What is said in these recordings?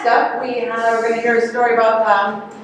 Next up, we're going to hear a story about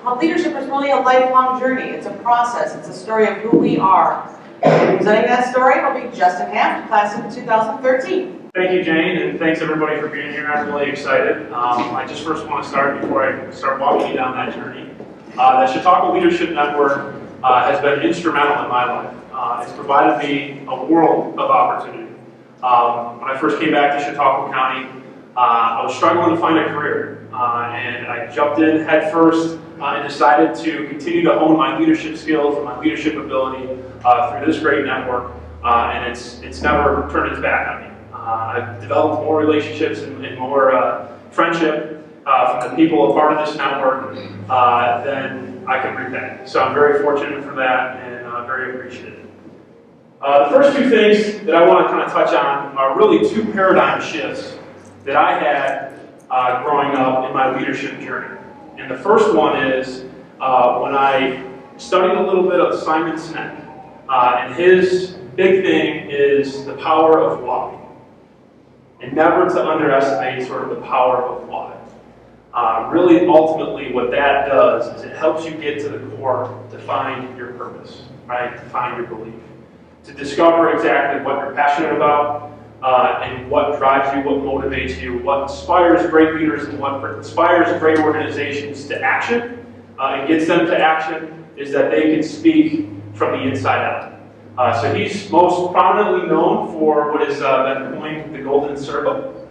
how leadership is really a lifelong journey. It's a process. It's a story of who we are. Presenting that story will be Justin Hanft, class of 2013. Thank you, Jane, and thanks everybody for being here. I'm really excited. I just first want to start, before I start walking you down that journey, the Chautauqua Leadership Network has been instrumental in my life. It's provided me a world of opportunity. When I first came back to Chautauqua County, I was struggling to find a career, and I jumped in head first and decided to continue to hone my leadership skills and my leadership ability through this great network, and it's never turned its back on me. I've developed more relationships and more friendship from the people a part of this network than I can repay. So I'm very fortunate for that and very appreciative. The first two things that I want to kind of touch on are really two paradigm shifts that I had growing up in my leadership journey. And the first one is when I studied a little bit of Simon Sinek, and his big thing is the power of why. And never to underestimate sort of the power of why. Really, ultimately, what that does is it helps you get to the core to find your purpose, right? To find your belief. To discover exactly what you're passionate about, and what drives you, what motivates you, what inspires great leaders and what inspires great organizations to action, and gets them to action, is that they can speak from the inside out. So he's most prominently known for what has been coined the golden circle.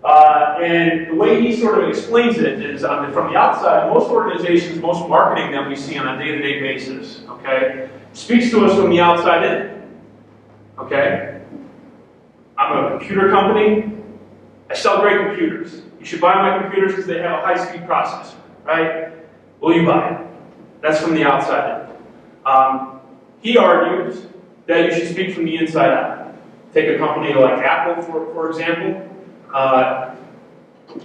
And the way he sort of explains it is from the outside, most organizations, most marketing that we see on a day-to-day basis, okay, speaks to us from the outside in. Okay? I'm a computer company. I sell great computers. You should buy my computers because they have a high-speed processor, right? Will you buy it? That's from the outside in. He argues that you should speak from the inside out. Take a company like Apple, for example.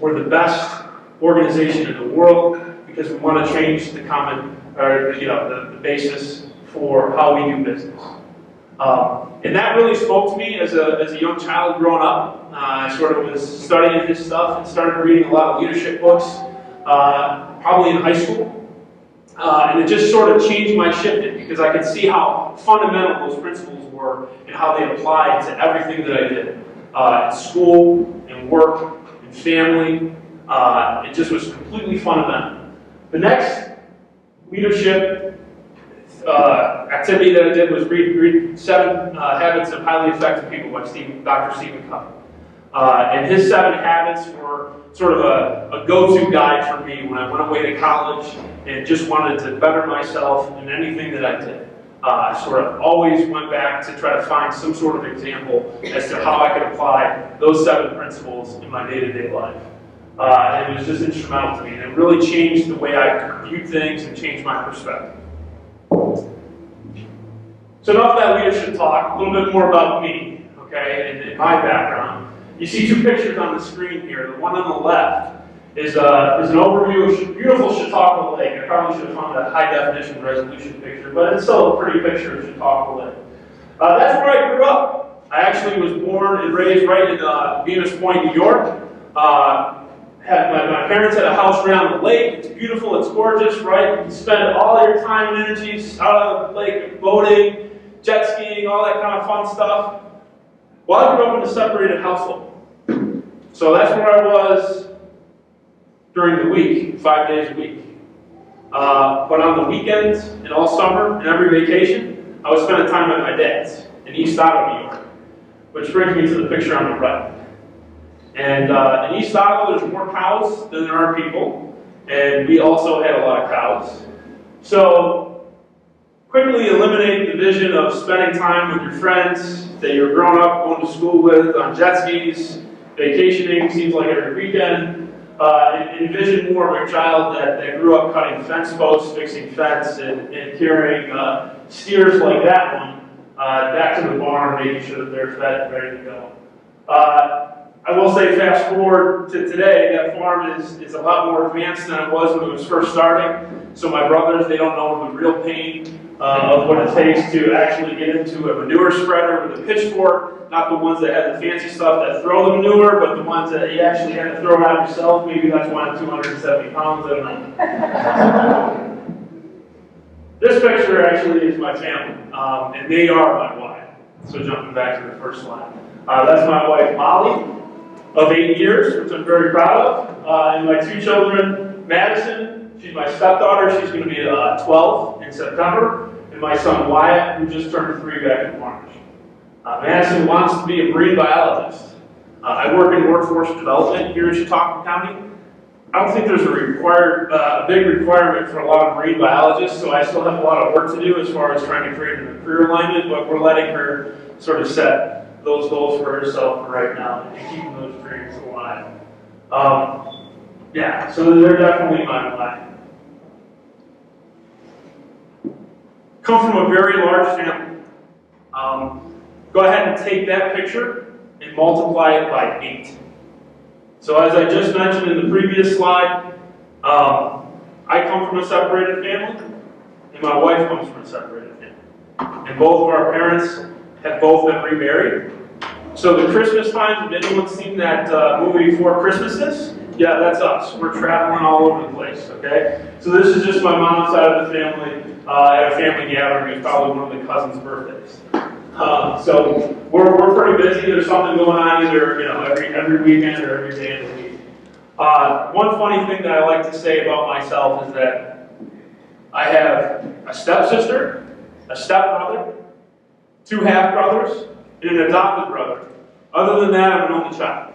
We're the best organization in the world because we want to change the the basis for how we do business. And that really spoke to me as a young child growing up. I sort of was studying his stuff and started reading a lot of leadership books, probably in high school. And it just sort of changed my shifting because I could see how fundamental those principles were and how they applied to everything that I did. In school, in work, in family. It just was completely fundamental. The next leadership activity that I did was read 7 Habits of Highly Effective People by Dr. Stephen Covey. And his 7 habits were sort of a go-to guide for me when I went away to college and just wanted to better myself in anything that I did. I sort of always went back to try to find some sort of example as to how I could apply those 7 principles in my day-to-day life. And it was just instrumental to me. And it really changed the way I viewed things and changed my perspective. So enough of that leadership talk, a little bit more about me, okay, and my background. You see 2 pictures on the screen here. The one on the left is an overview of beautiful Chautauqua Lake. I probably should have found a high-definition resolution picture, but it's still a pretty picture of Chautauqua Lake. That's where I grew up. I actually was born and raised right in Venus Point, New York. My parents had a house right on the lake. It's beautiful, it's gorgeous, right? You can spend all your time and energies out on the lake, boating, jet skiing, all that kind of fun stuff. Well, I grew up in a separated household. So that's where I was during the week, 5 days a week. But on the weekends and all summer and every vacation, I was spending time at my dad's in East Ottawa, New York. Which brings me to the picture on the right. And in East Ottawa, there's more cows than there are people. And we also had a lot of cows. So quickly eliminate the vision of spending time with your friends that you're growing up going to school with on jet skis, vacationing, seems like every weekend. Envision more of your child that grew up cutting fence posts, fixing fence, and carrying steers like that one back to the barn, making sure that they're fed and ready to go. I will say, fast forward to today, that farm is a lot more advanced than it was when it was first starting. So my brothers, they don't know the real pain of what it takes to actually get into a manure spreader with a pitchfork, not the ones that have the fancy stuff that throw the manure, but the ones that you actually have to throw out yourself. Maybe that's why I'm 270 pounds, I don't know. This picture actually is my family, and they are my wife. So jumping back to the first slide. That's my wife, Molly, of 8 years, which I'm very proud of. And my 2 children, Madison, she's my stepdaughter, she's going to be 12 in September, and my son Wyatt, who just turned 3 back in March. Madison wants to be a marine biologist. I work in workforce development here in Chautauqua County. I don't think there's a big requirement for a lot of marine biologists, so I still have a lot of work to do as far as trying to create a career alignment, but we're letting her sort of set those goals for herself for right now and keeping those dreams alive. Yeah, so they're definitely my life. Come from a very large family. Go ahead and take that picture and multiply it by 8. So as I just mentioned in the previous slide, I come from a separated family, and my wife comes from a separated family. And both of our parents have both been remarried. So the Christmas times, have anyone seen that movie Four Christmases? Yeah, that's us. We're traveling all over the place, okay? So this is just my mom's side of the family at a family gathering. It's probably one of the cousins' birthdays. So we're pretty busy. There's something going on either every weekend or every day of the week. One funny thing that I like to say about myself is that I have a stepsister, a stepbrother, 2 half-brothers, and an adopted brother. Other than that, I'm an only child.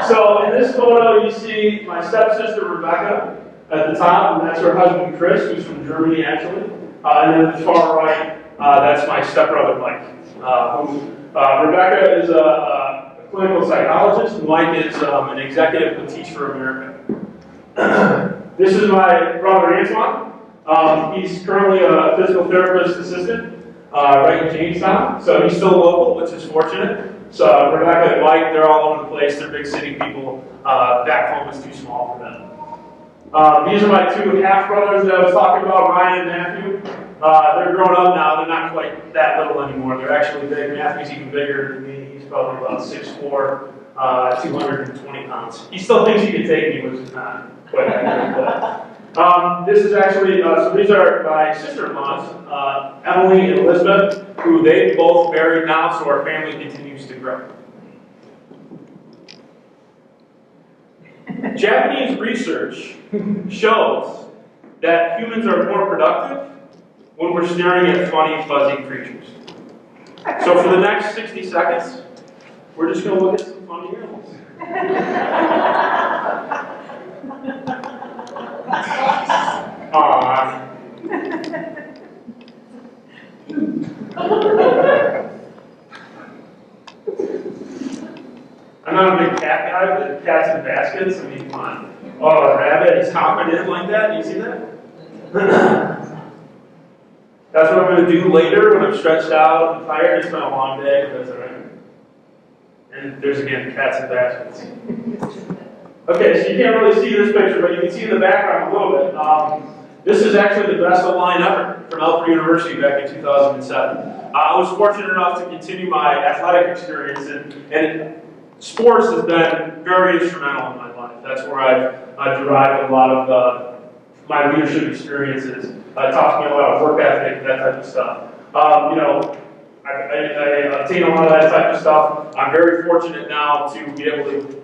So in this photo, you see my stepsister Rebecca at the top, and that's her husband Chris, who's from Germany actually. And then at the far right, that's my stepbrother Mike. Rebecca is a clinical psychologist, and Mike is an executive with Teach for America. This is my brother Antoine. He's currently a physical therapist assistant right in Jamestown, so he's still local, which is fortunate. So Rebecca and Mike, they're all over the place. They're big city people. Back home is too small for them. These are my 2 half-brothers that I was talking about, Ryan and Matthew. They're grown up now. They're not quite that little anymore. They're actually big. Matthew's even bigger than me. He's probably about 6'4", 220 pounds. He still thinks he can take me, which is not quite accurate. But this is actually, so these are my sister-in-laws, Emily and Elizabeth, who they've both married now, so our family continues to grow. Japanese research shows that humans are more productive when we're staring at funny, fuzzy creatures. So for the next 60 seconds, we're just going to look at some funny animals. Aww. I'm not a big cat guy, but cats in baskets, I mean, come on. Oh, a rabbit, he's hopping in like that, you see that? That's what I'm going to do later when I'm stretched out and tired. It's been a long day, but that's all right. And there's again, cats in baskets. Okay, so you can't really see this picture, but you can see in the background a little bit. This is actually the best line ever from Alfred University back in 2007. I was fortunate enough to continue my athletic experience, and sports has been very instrumental in my life. That's where I've derived a lot of my leadership experiences. It taught me a lot of work ethic, that type of stuff. I obtain a lot of that type of stuff. I'm very fortunate now to be able to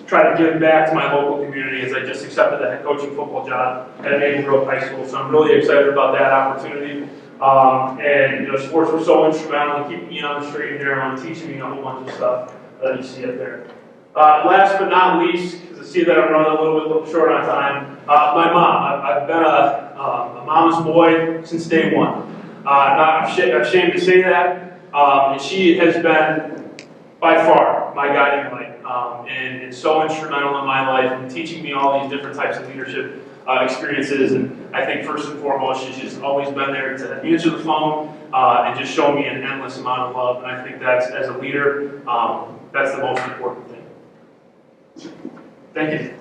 try to give back to my local community as I just accepted the head coaching football job at Maple Grove High School. So I'm really excited about that opportunity. And sports were so instrumental in keeping me on the straight and narrow and teaching me a whole bunch of stuff that you see up there. Last but not least, because I see that I'm running a little bit short on time, my mom. I've been a mama's boy since day one. I'm not ashamed to say that. And she has been, by far, my guiding light. And it's so instrumental in my life in teaching me all these different types of leadership experiences. And I think first and foremost, she's just always been there to answer the phone and just show me an endless amount of love. And I think that's, as a leader, That's the most important thing. Thank you.